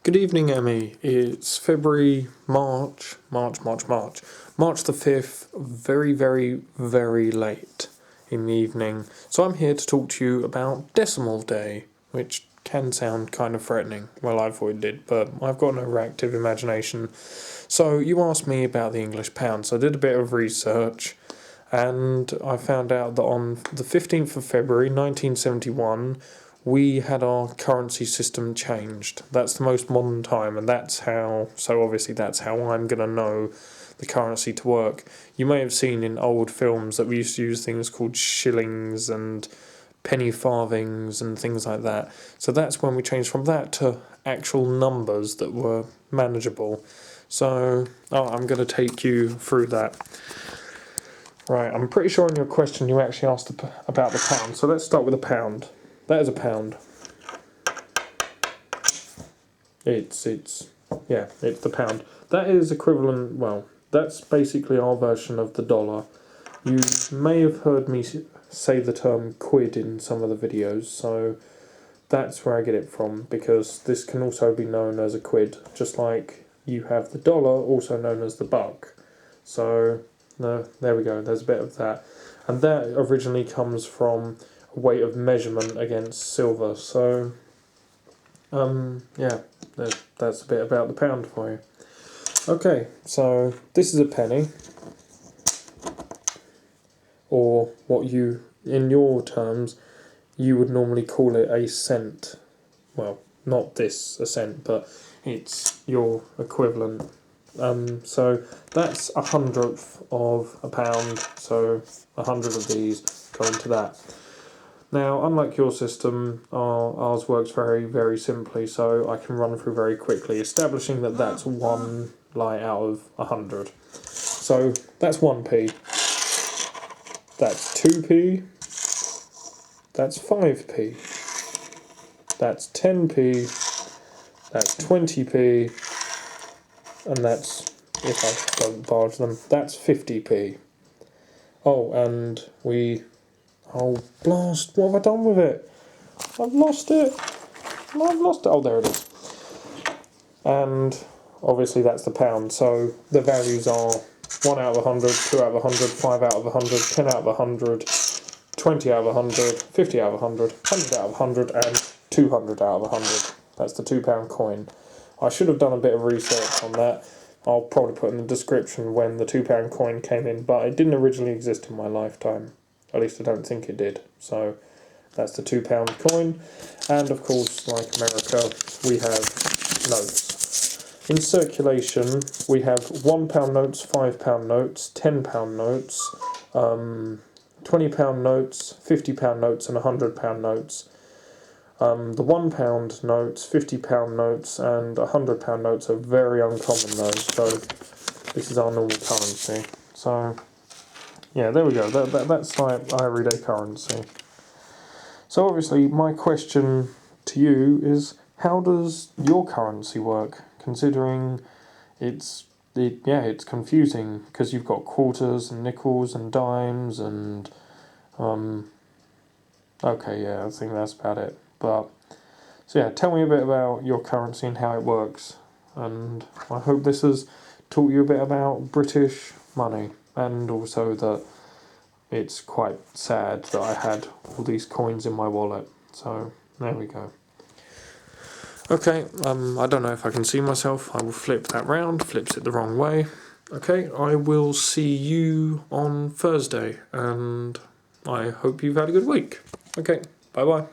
Good evening, Emmy. It's February, March the 5th, very late in the evening. So I'm here to talk to you about Decimal Day, which can sound kind of threatening. Well, I thought it did, but I've got an overactive imagination. So you asked me about the English pound, so I did a bit of research, and I found out that on the 15th of February 1971, we had our currency system changed. That's the most modern time, and that's how I'm going to know the currency to work. You may have seen in old films that we used to use things called shillings and penny farthings and things like that. So that's when we changed from that to actual numbers that were manageable. So I'm going to take you through that. Right, I'm pretty sure in your question you actually asked about the pound. So let's start with the pound. That is a pound. It's the pound. That is equivalent, well, that's basically our version of the dollar. You may have heard me say the term quid in some of the videos, so that's where I get it from, because this can also be known as a quid, just like you have the dollar, also known as the buck. So, no, there we go, there's a bit of that. And that originally comes from weight of measurement against silver. So that's a bit about the pound for you. Okay, so this is a penny, or what you, in your terms, you would normally call it a cent. Well, not this a cent, but it's your equivalent. So that's 100th of a pound, so 100 of these go into that. Now, unlike your system, ours works very simply, so I can run through very quickly, establishing that that's one out of 100. So that's 1p, that's 2p, that's 5p, that's 10p, that's 20p, and that's, if I don't barge them, that's 50p. Oh, and oh, blast, what have I done with it? I've lost it. Oh, there it is. And obviously that's the pound, so the values are 1 out of 100, 2 out of 100, 5 out of 100, 10 out of 100, 20 out of 100, 50 out of 100, 100 out of 100, and 200 out of 100. That's the £2 coin. I should have done a bit of research on that. I'll probably put in the description when the £2 coin came in, but it didn't originally exist in my lifetime. At least I don't think it did. So that's the £2 coin. And of course, like America, we have notes. In circulation, we have £1 notes, £5 notes, £10 notes, £20 notes, £50 notes, and £100 notes. The £1 notes, £50 notes, and £100 notes are very uncommon though, so this is our normal currency. So yeah, there we go, that's like our everyday currency. So obviously my question to you is, how does your currency work, considering it's confusing, because you've got quarters and nickels and dimes and okay, yeah, I think that's about it. But so yeah, tell me a bit about your currency and how it works, and I hope this has taught you a bit about British money, and also that it's quite sad that I had all these coins in my wallet. So there we go. Okay, I don't know if I can see myself. I will flip that round, flips it the wrong way. Okay, I will see you on Thursday, and I hope you've had a good week. Okay, bye-bye.